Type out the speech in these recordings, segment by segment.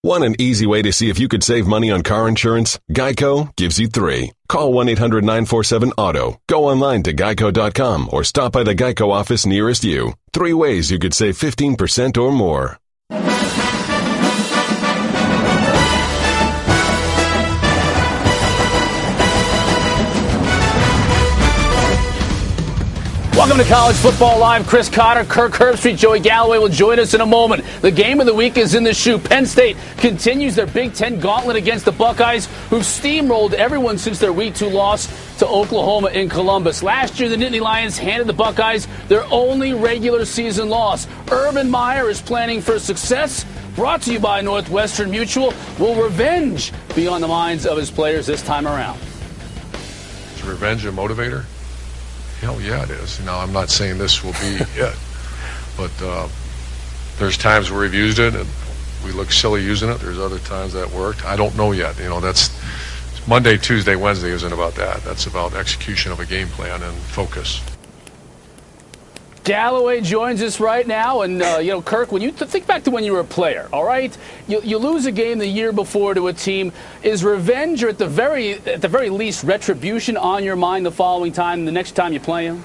Want an easy way to see if you could save money on car insurance? Geico gives you 3. Call 1-800-947-AUTO. Go online to geico.com or stop by the Geico office nearest you. 3 ways you could save 15% or more. Welcome to College Football Live. Chris Cotter, Kirk Herbstreit, Joey Galloway will join us in a moment. The game of the week is in the shoe. Penn State continues their Big Ten gauntlet against the Buckeyes, who've steamrolled everyone since their Week 2 loss to Oklahoma in Columbus. Last year, the Nittany Lions handed the Buckeyes their only regular season loss. Urban Meyer is planning for success. Brought to you by Northwestern Mutual. Will revenge be on the minds of his players this time around? Is revenge a motivator? Hell yeah, it is. Now, I'm not saying this will be it, but there's times where we've used it and we look silly using it. There's other times that worked. I don't know yet. That's Monday, Tuesday, Wednesday isn't about that. That's about execution of a game plan and focus. Galloway joins us right now, and Kirk, when you think back to when you were a player, all right, you lose a game the year before to a team. Is revenge, or at the very least, retribution on your mind the following time, the next time you play them?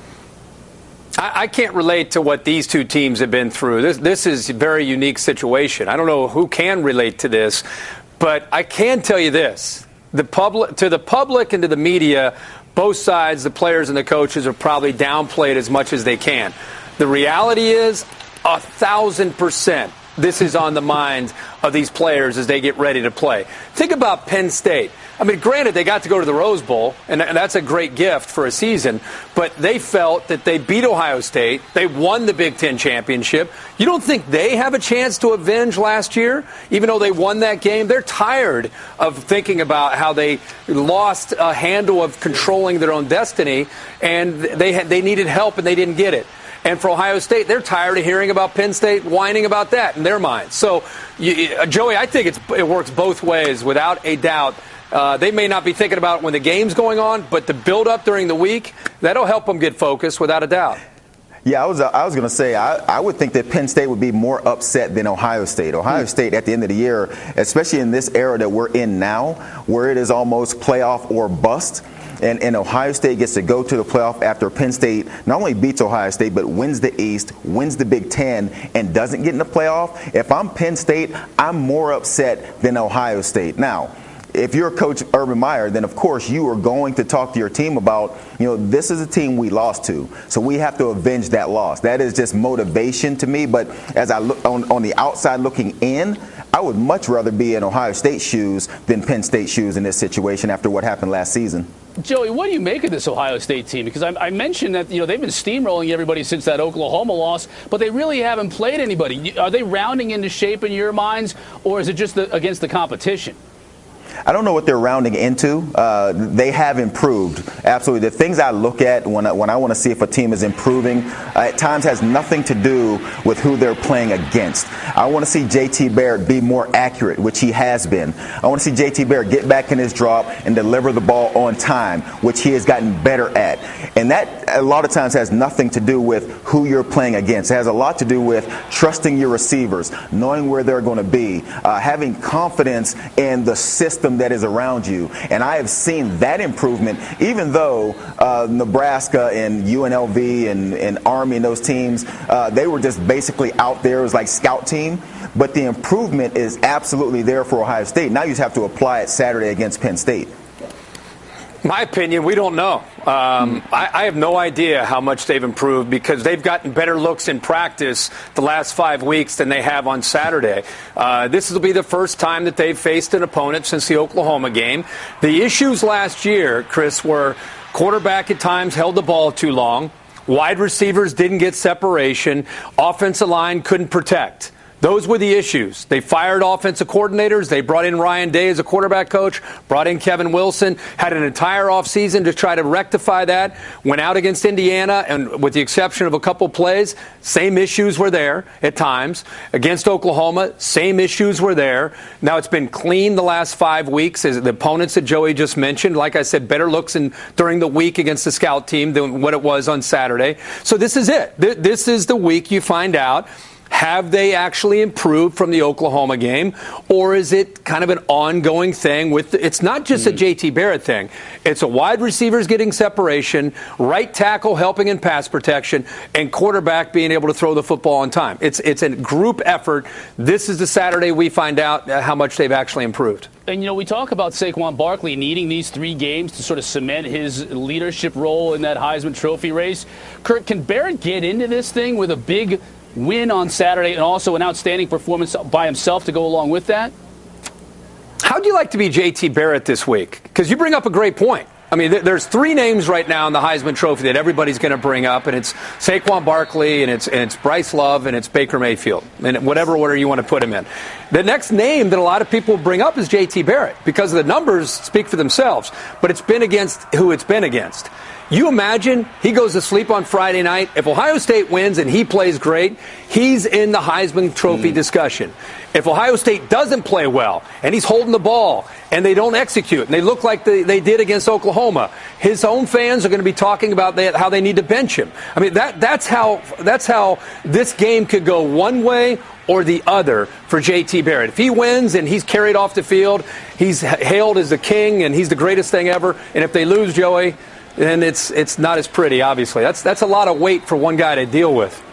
I can't relate to what these two teams have been through. This is a very unique situation. I don't know who can relate to this, but I can tell you this: to the public and to the media, both sides, the players and the coaches, are probably downplayed as much as they can. The reality is, 1,000%, this is on the minds of these players as they get ready to play. Think about Penn State. I mean, granted, they got to go to the Rose Bowl, and that's a great gift for a season, but they felt that they beat Ohio State. They won the Big Ten championship. You don't think they have a chance to avenge last year, even though they won that game? They're tired of thinking about how they lost a handle of controlling their own destiny, and they needed help, and they didn't get it. And for Ohio State, they're tired of hearing about Penn State whining about that in their minds. So, Joey, I think it works both ways, without a doubt. They may not be thinking about it when the game's going on, but the build-up during the week, that'll help them get focused, without a doubt. Yeah, I was going to say, I would think that Penn State would be more upset than Ohio State. Ohio State, at the end of the year, especially in this era that we're in now, where it is almost playoff or bust, and Ohio State gets to go to the playoff after Penn State not only beats Ohio State, but wins the East, wins the Big Ten, and doesn't get in the playoff. If I'm Penn State, I'm more upset than Ohio State. Now, if you're Coach Urban Meyer, then of course you are going to talk to your team about, this is a team we lost to, so we have to avenge that loss. That is just motivation to me. But as I look on the outside looking in, I would much rather be in Ohio State shoes than Penn State shoes in this situation after what happened last season. Joey, what do you make of this Ohio State team? Because I mentioned that they've been steamrolling everybody since that Oklahoma loss, but they really haven't played anybody. Are they rounding into shape in your minds, or is it just against the competition? I don't know what they're rounding into. They have improved. Absolutely. The things I look at when I want to see if a team is improving at times has nothing to do with who they're playing against. I want to see J.T. Barrett be more accurate, which he has been. I want to see J.T. Barrett get back in his drop and deliver the ball on time, which he has gotten better at. And that a lot of times has nothing to do with who you're playing against. It has a lot to do with trusting your receivers, knowing where they're going to be, having confidence in the system that is around you. And I have seen that improvement, even though Nebraska and UNLV and Army and those teams, they were just basically out there. It was like scout team. But the improvement is absolutely there for Ohio State. Now you just have to apply it Saturday against Penn State. My opinion, we don't know. I have no idea how much they've improved, because they've gotten better looks in practice the last 5 weeks than they have on Saturday. This will be the first time that they've faced an opponent since the Oklahoma game. The issues last year, Chris, were quarterback at times held the ball too long, wide receivers didn't get separation, offensive line couldn't protect. Those were the issues. They fired offensive coordinators. They brought in Ryan Day as a quarterback coach, brought in Kevin Wilson, had an entire offseason to try to rectify that, went out against Indiana, and with the exception of a couple plays, same issues were there at times. Against Oklahoma, same issues were there. Now it's been clean the last 5 weeks, as the opponents that Joey just mentioned. Like I said, better looks during the week against the scout team than what it was on Saturday. So this is it. This is the week you find out Have they actually improved from the Oklahoma game, or is it kind of an ongoing thing? It's not just a JT Barrett thing. It's a wide receivers getting separation, right tackle helping in pass protection, and quarterback being able to throw the football on time. It's a group effort. This is the Saturday we find out how much they've actually improved. And, we talk about Saquon Barkley needing these 3 games to sort of cement his leadership role in that Heisman Trophy race. Kurt, can Barrett get into this thing with a big win on Saturday and also an outstanding performance by himself to go along with that? How'd you like to be JT Barrett this week? Because you bring up a great point. I mean, there's 3 names right now in the Heisman Trophy that everybody's going to bring up, and it's Saquon Barkley, and it's Bryce Love, and it's Baker Mayfield, and whatever order you want to put him in. The next name that a lot of people bring up is JT Barrett because the numbers speak for themselves, but it's been against who it's been against. You imagine he goes to sleep on Friday night. If Ohio State wins and he plays great, he's in the Heisman Trophy discussion. If Ohio State doesn't play well and he's holding the ball and they don't execute and they look like they did against Oklahoma, his own fans are going to be talking about how they need to bench him. I mean, that's how this game could go one way or the other for JT Barrett. If he wins and he's carried off the field, he's hailed as the king and he's the greatest thing ever. And if they lose, Joey, then it's not as pretty, obviously. That's a lot of weight for one guy to deal with.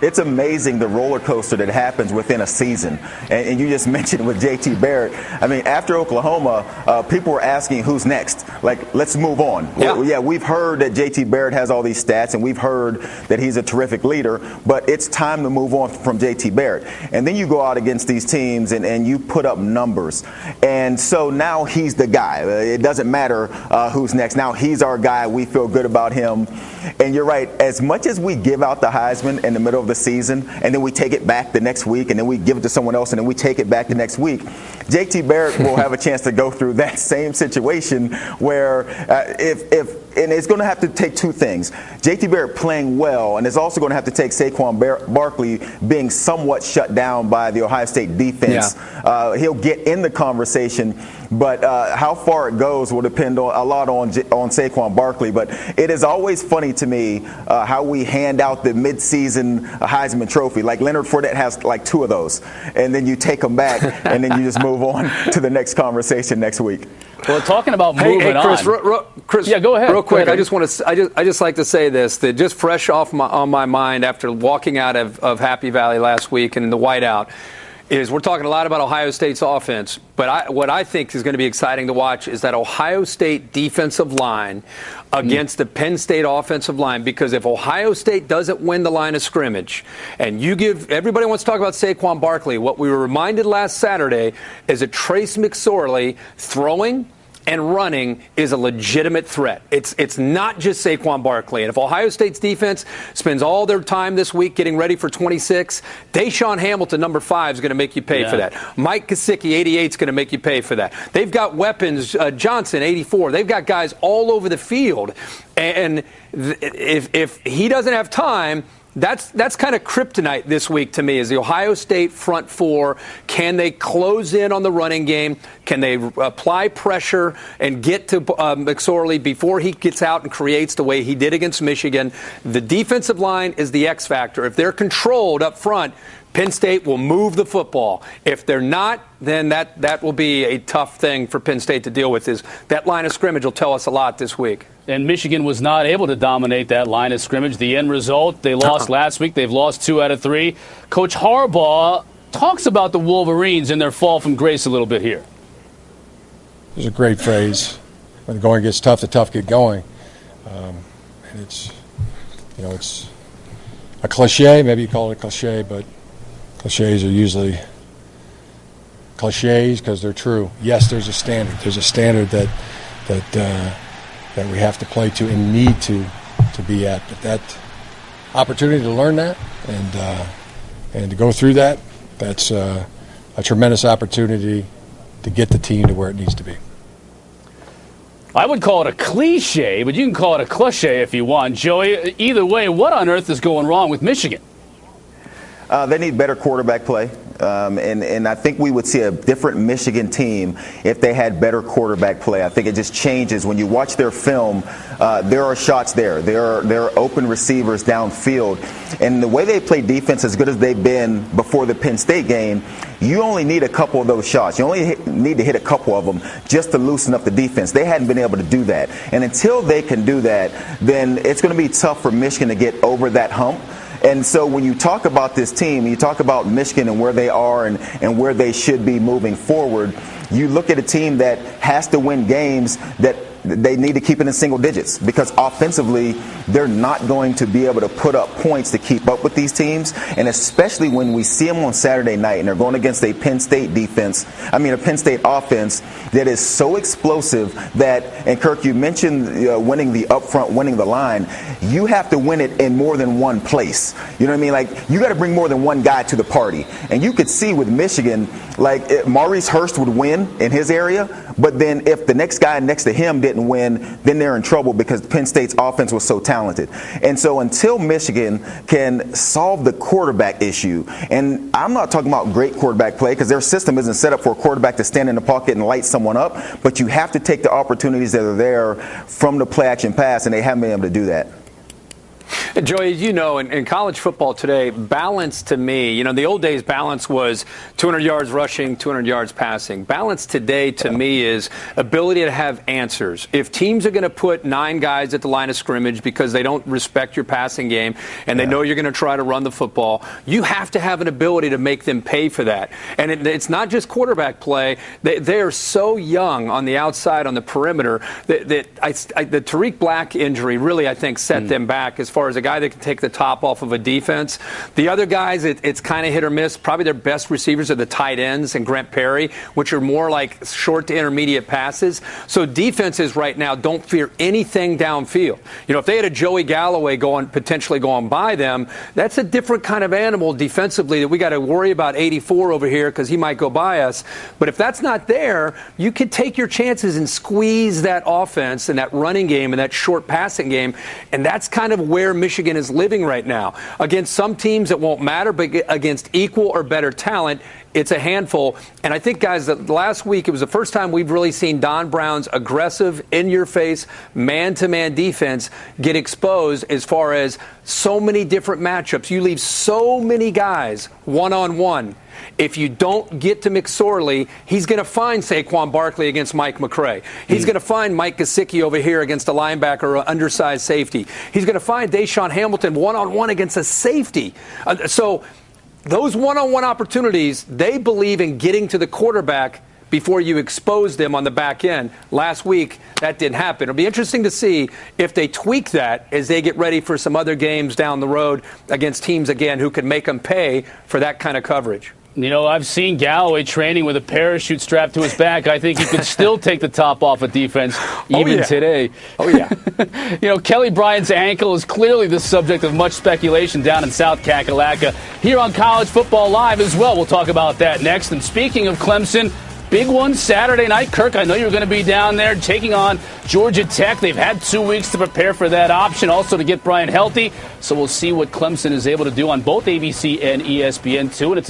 It's amazing the roller coaster that happens within a season. And you just mentioned with JT Barrett, I mean, after Oklahoma, people were asking who's next. Like, let's move on. Yeah, we've heard that JT Barrett has all these stats, and we've heard that he's a terrific leader, but it's time to move on from JT Barrett. And then you go out against these teams, and you put up numbers. And so now he's the guy. It doesn't matter who's next. Now he's our guy. We feel good about him. And you're right. As much as we give out the Heisman in the middle of the season, and then we take it back the next week, and then we give it to someone else, and then we take it back the next week, JT Barrett will have a chance to go through that same situation where and it's going to have to take 2 things. JT Barrett playing well, and it's also going to have to take Saquon Barkley being somewhat shut down by the Ohio State defense. Yeah. He'll get in the conversation, but how far it goes will depend a lot on Saquon Barkley. But it is always funny to me how we hand out the midseason Heisman Trophy. Like Leonard Fournette has like 2 of those, and then you take them back, and then you just move on to the next conversation next week. Well, talking about moving Chris, on. Chris, yeah, go ahead. Real quick, I just like to say this, that just fresh on my mind after walking out of Happy Valley last week and in the whiteout, is we're talking a lot about Ohio State's offense, but what I think is going to be exciting to watch is that Ohio State defensive line against the Penn State offensive line, because if Ohio State doesn't win the line of scrimmage, and everybody wants to talk about Saquon Barkley, what we were reminded last Saturday is that Trace McSorley throwing and running is a legitimate threat. It's not just Saquon Barkley. And if Ohio State's defense spends all their time this week getting ready for 26, Deshaun Hamilton, number 5, is going to make you pay for that. Mike Gesicki, 88, is going to make you pay for that. They've got weapons. Johnson, 84. They've got guys all over the field. And if he doesn't have time, that's kind of kryptonite this week to me, is the Ohio State front 4. Can they close in on the running game? Can they apply pressure and get to McSorley before he gets out and creates the way he did against Michigan? The defensive line is the X factor. If they're controlled up front, Penn State will move the football. If they're not, then that will be a tough thing for Penn State to deal with. Is that line of scrimmage will tell us a lot this week. And Michigan was not able to dominate that line of scrimmage. The end result, they lost last week. They've lost 2 out of 3. Coach Harbaugh talks about the Wolverines and their fall from grace a little bit here. There's a great phrase: when the going gets tough, the tough get going. And it's a cliche. Maybe you call it a cliche, but cliches are usually cliches because they're true. Yes, there's a standard. There's a standard that we have to play to and need to be at. But that opportunity to learn that and to go through that, that's a tremendous opportunity to get the team to where it needs to be. I would call it a cliche, but you can call it a cliche if you want. Joey, either way, what on earth is going wrong with Michigan? They need better quarterback play. And I think we would see a different Michigan team if they had better quarterback play. I think it just changes. When you watch their film, there are shots there. There are open receivers downfield. And the way they play defense, as good as they've been before the Penn State game, you only need a couple of those shots. You only need to hit a couple of them just to loosen up the defense. They hadn't been able to do that. And until they can do that, then it's going to be tough for Michigan to get over that hump. And so when you talk about this team, you talk about Michigan and where they are and where they should be moving forward, you look at a team that has to win games that they need to keep it in single digits, because offensively they're not going to be able to put up points to keep up with these teams. And especially when we see them on Saturday night and they're going against a Penn State offense that is so explosive that, and Kirk, you mentioned winning the upfront, winning the line. You have to win it in more than one place. You know what I mean? Like, you got to bring more than one guy to the party. And you could see with Michigan, like, Maurice Hurst would win in his area, but then if the next guy next to him didn't win, then they're in trouble because Penn State's offense was so talented. And so until Michigan can solve the quarterback issue, and I'm not talking about great quarterback play because their system isn't set up for a quarterback to stand in the pocket and light someone up, but you have to take the opportunities that are there from the play action pass, and they haven't been able to do that. Joey, as you know, in college football today, balance to me, the old days balance was 200 yards rushing, 200 yards passing. Balance today to me is ability to have answers. If teams are going to put 9 guys at the line of scrimmage because they don't respect your passing game and they know you're going to try to run the football, you have to have an ability to make them pay for that. And it's not just quarterback play. They are so young on the outside, on the perimeter, that the Tariq Black injury really, I think, set them back as far as a guy that can take the top off of a defense. The other guys, it's kind of hit or miss. Probably their best receivers are the tight ends and Grant Perry, which are more like short to intermediate passes. So defenses right now don't fear anything downfield. If they had a Joey Galloway potentially going by them, that's a different kind of animal defensively that we got to worry about 84 over here because he might go by us. But if that's not there, you could take your chances and squeeze that offense and that running game and that short passing game. And that's kind of where Michigan is living right now. Against some teams it won't matter, but against equal or better talent, it's a handful. And I think, guys, that last week it was the first time we've really seen Don Brown's aggressive, in-your-face, man-to-man defense get exposed as far as so many different matchups. You leave so many guys one-on-one. If you don't get to McSorley, he's going to find Saquon Barkley against Mike McCray. He's going to find Mike Gesicki over here against a linebacker or an undersized safety. He's going to find Deshaun Hamilton one-on-one against a safety. So those one-on-one opportunities, they believe in getting to the quarterback before you expose them on the back end. Last week, that didn't happen. It'll be interesting to see if they tweak that as they get ready for some other games down the road against teams, again, who can make them pay for that kind of coverage. I've seen Galloway training with a parachute strapped to his back. I think he could still take the top off of defense even today. Oh, yeah. Kelly Bryant's ankle is clearly the subject of much speculation down in South Kakalaka. Here on College Football Live as well, we'll talk about that next. And speaking of Clemson, big one Saturday night. Kirk, I know you're going to be down there taking on Georgia Tech. They've had 2 weeks to prepare for that option, also to get Bryant healthy. So we'll see what Clemson is able to do on both ABC and ESPN2. And it's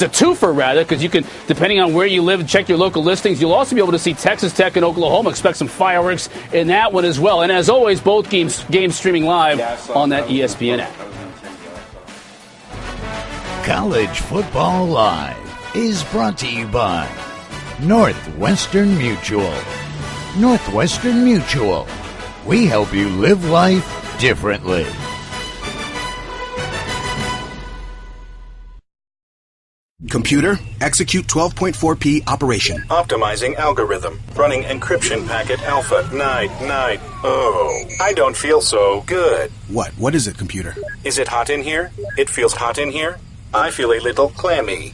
a twofer rather, because you can, depending on where you live, and check your local listings. You'll also be able to see Texas Tech and Oklahoma. Expect some fireworks in that one as well. And as always, both games streaming live on that ESPN app. College Football Live is brought to you by Northwestern Mutual. Northwestern Mutual. We help you live life differently. Computer, execute 12.4p operation. Optimizing algorithm. Running encryption packet alpha. Night. Oh, I don't feel so good. What is it, computer? Is it hot in here? It feels hot in here. I feel a little clammy.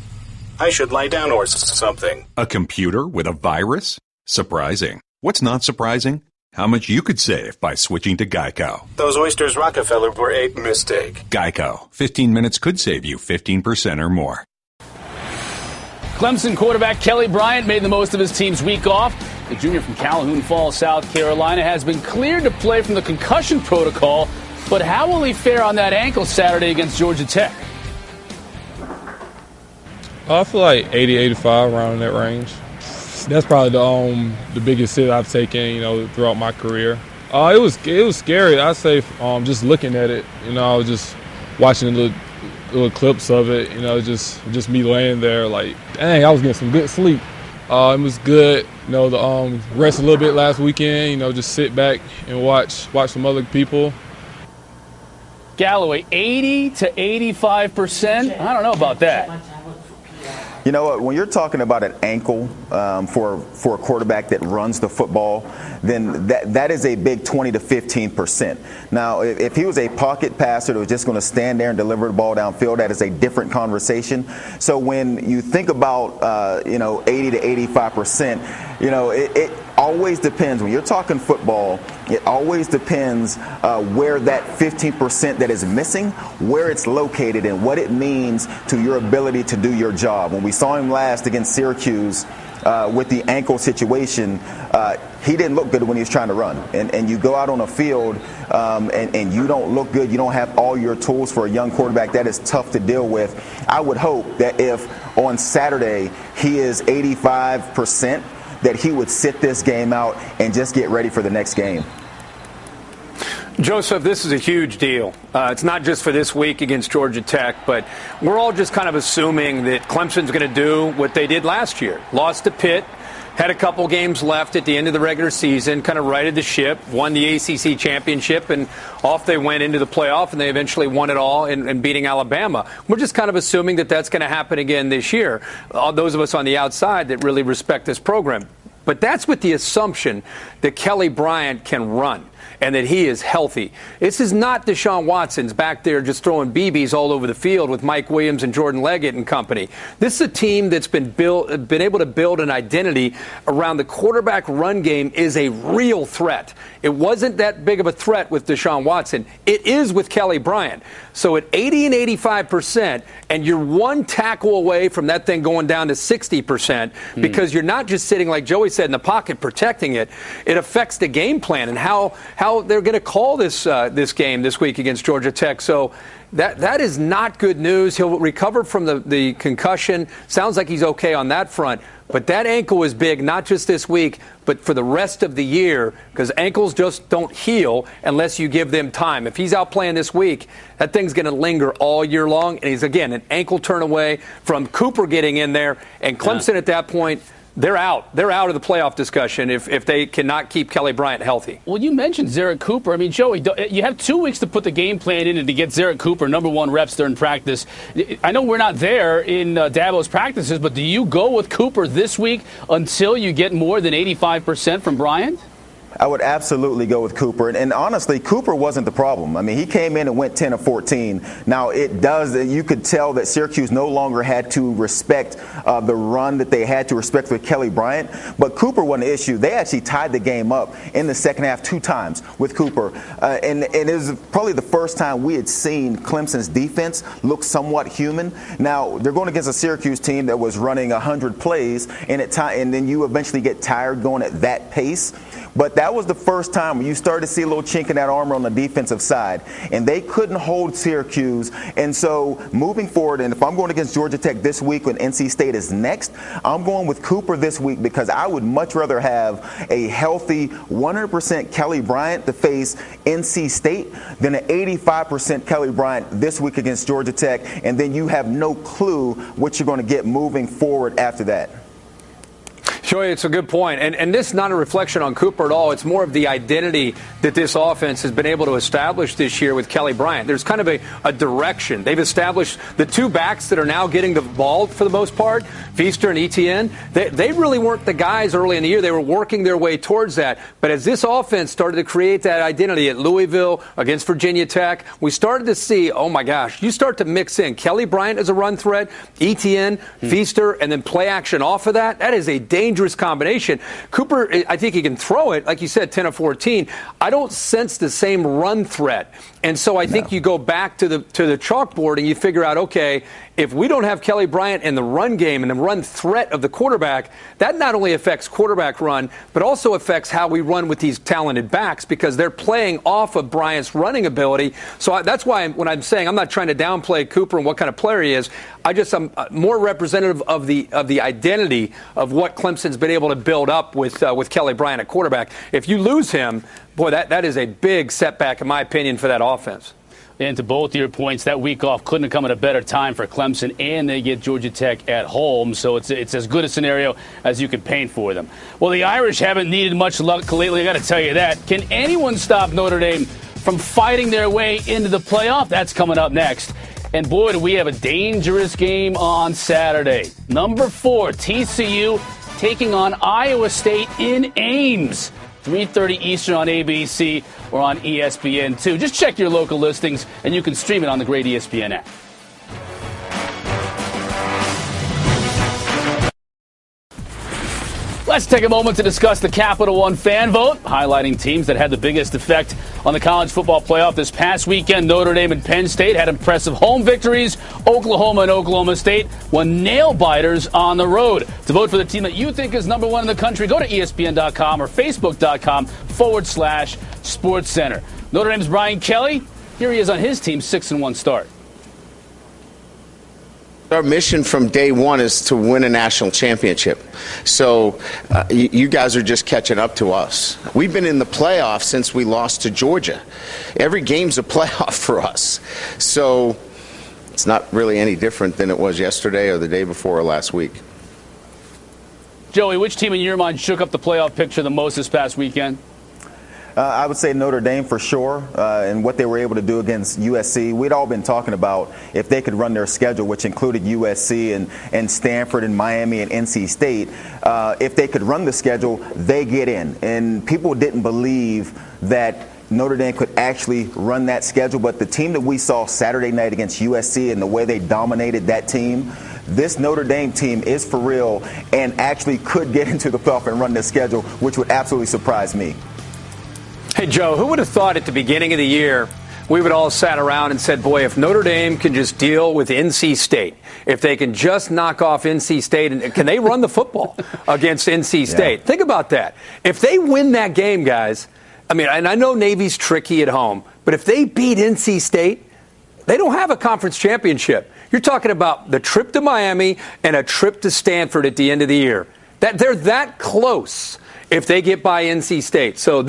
I should lie down or something. A computer with a virus? Surprising. What's not surprising? How much you could save by switching to Geico. Those oysters Rockefeller were a mistake. Geico. 15 minutes could save you 15% or more. Clemson quarterback Kelly Bryant made the most of his team's week off. The junior from Calhoun Falls, South Carolina, has been cleared to play from the concussion protocol. But how will he fare on that ankle Saturday against Georgia Tech? I feel like 80, 85, around in that range. That's probably the biggest hit I've taken, throughout my career. It was scary. I say just looking at it, I was just watching little clips of it, just me laying there like, dang, I was getting some good sleep. It was good, the rest a little bit last weekend, just sit back and watch some other people. Galloway, 80 to 85%. I don't know about that. You know what? When you're talking about an ankle for a quarterback that runs the football, then that is a big 20 to 15%. Now, if he was a pocket passer that was just going to stand there and deliver the ball downfield, that is a different conversation. So when you think about 80 to 85%, it always depends. When you're talking football, it always depends where that 15% that is missing, where it's located, and what it means to your ability to do your job. When we saw him last against Syracuse with the ankle situation, he didn't look good when he was trying to run. And you go out on a field and you don't look good, you don't have all your tools for a young quarterback, that is tough to deal with. I would hope that if on Saturday he is 85%, that he would sit this game out and just get ready for the next game. Joseph, this is a huge deal. It's not just for this week against Georgia Tech, but we're all just kind of assuming that Clemson's going to do what they did last year. Lost to Pitt, had a couple games left at the end of the regular season, kind of righted the ship, won the ACC championship, and off they went into the playoff, and they eventually won it all in beating Alabama. We're just kind of assuming that that's going to happen again this year, those of us on the outside that really respect this program. But that's with the assumption that Kelly Bryant can run and that he is healthy. This is not Deshaun Watson's back there just throwing BBs all over the field with Mike Williams and Jordan Leggett and company. This is a team that's been able to build an identity around the quarterback run game is a real threat. It wasn't that big of a threat with Deshaun Watson. It is with Kelly Bryant. So at 80 and 85%, and you're one tackle away from that thing going down to 60%, because you're not just sitting, like Joey said, in the pocket protecting it, it affects the game plan and how they're going to call this game this week against Georgia Tech. So that is not good news. He'll recover from the concussion. Sounds like he's okay on that front. But that ankle is big, not just this week, but for the rest of the year, because ankles just don't heal unless you give them time. If he's out playing this week, that thing's going to linger all year long. And he's, again, an ankle turn away from Cooper getting in there. And Clemson at that point, they're out. They're out of the playoff discussion if they cannot keep Kelly Bryant healthy. Well, you mentioned Zarek Cooper. I mean, Joey, you have 2 weeks to put the game plan in and to get Zarek Cooper #1 reps during practice. I know we're not there in Dabo's practices, but do you go with Cooper this week until you get more than 85% from Bryant? I would absolutely go with Cooper. And honestly, Cooper wasn't the problem. I mean, he came in and went 10 of 14. Now, you could tell that Syracuse no longer had to respect the run that they had to respect with Kelly Bryant. But Cooper wasn't the issue. They actually tied the game up in the second half 2 times with Cooper. And it was probably the first time we had seen Clemson's defense look somewhat human. Now, they're going against a Syracuse team that was running 100 plays, and then you eventually get tired going at that pace. But that was the first time when you started to see a little chink in that armor on the defensive side. And they couldn't hold Syracuse. And so moving forward, and if I'm going against Georgia Tech this week when NC State is next, I'm going with Cooper this week because I would much rather have a healthy 100% Kelly Bryant to face NC State than an 85% Kelly Bryant this week against Georgia Tech. And then you have no clue what you're going to get moving forward after that. Joey, it's a good point. And this is not a reflection on Cooper at all. It's more of the identity that this offense has been able to establish this year with Kelly Bryant. There's kind of a direction. They've established the 2 backs that are now getting the ball for the most part, Feaster and Etienne. They really weren't the guys early in the year. They were working their way towards that. But as this offense started to create that identity at Louisville, against Virginia Tech, we started to see, oh my gosh, you start to mix in Kelly Bryant as a run threat, Etienne, Feaster, and then play action off of that. That is a dangerous dangerous combination. Cooper, I think he can throw it, like you said, 10 of 14. I don't sense the same run threat. And so I think you go back to the chalkboard and you figure out, okay, if we don't have Kelly Bryant in the run game and the run threat of the quarterback, that not only affects quarterback run, but also affects how we run with these talented backs because they're playing off of Bryant's running ability. So that's why when I'm saying I'm not trying to downplay Cooper and what kind of player he is, I'm more representative of the identity of what Clemson's been able to build up with Kelly Bryant at quarterback. If you lose him, boy, that is a big setback, in my opinion, for that offense. And to both of your points, that week off couldn't have come at a better time for Clemson, and they get Georgia Tech at home, so it's as good a scenario as you could paint for them. Well, the Irish haven't needed much luck lately, I got to tell you that. Can anyone stop Notre Dame from fighting their way into the playoff? That's coming up next. And boy, do we have a dangerous game on Saturday. Number 4, TCU taking on Iowa State in Ames. 3:30 Eastern on ABC or on ESPN2. Just check your local listings, and you can stream it on the great ESPN app. Let's take a moment to discuss the Capital One fan vote, highlighting teams that had the biggest effect on the college football playoff this past weekend. Notre Dame and Penn State had impressive home victories. Oklahoma and Oklahoma State won nail-biters on the road. To vote for the team that you think is number 1 in the country, go to ESPN.com or Facebook.com/SportsCenter. Notre Dame's Brian Kelly. Here he is on his team's 6-1 start. Our mission from day one is to win a national championship. So you guys are just catching up to us. We've been in the playoffs since we lost to Georgia. Every game's a playoff for us. So it's not really any different than it was yesterday or the day before or last week. Joey, which team in your mind shook up the playoff picture the most this past weekend? I would say Notre Dame for sure, and what they were able to do against USC. We'd all been talking about if they could run their schedule, which included USC and Stanford and Miami and NC State. If they could run the schedule, they get in. And people didn't believe that Notre Dame could actually run that schedule, but the team that we saw Saturday night against USC and the way they dominated that team, this Notre Dame team is for real and actually could get into the playoff and run their schedule, which would absolutely surprise me. Hey, Joe, who would have thought at the beginning of the year we would all sat around and said, boy, if Notre Dame can just deal with NC State, if they can just knock off NC State, and can they run the football against NC State? Yeah. Think about that. If they win that game, guys, I mean, and I know Navy's tricky at home, but if they beat NC State, they don't have a conference championship. You're talking about the trip to Miami and a trip to Stanford at the end of the year. They're that close if they get by NC State. So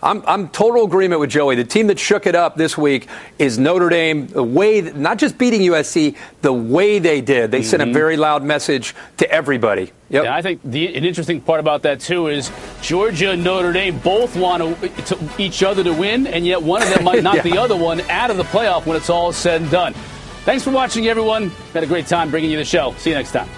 I'm total agreement with Joey. The team that shook it up this week is Notre Dame. The way, not just beating USC, the way they did. They sent a very loud message to everybody. Yep. Yeah, I think an interesting part about that, too, is Georgia and Notre Dame both want each other to win, and yet one of them might knock the other one out of the playoff when it's all said and done. Thanks for watching, everyone. Had a great time bringing you the show. See you next time.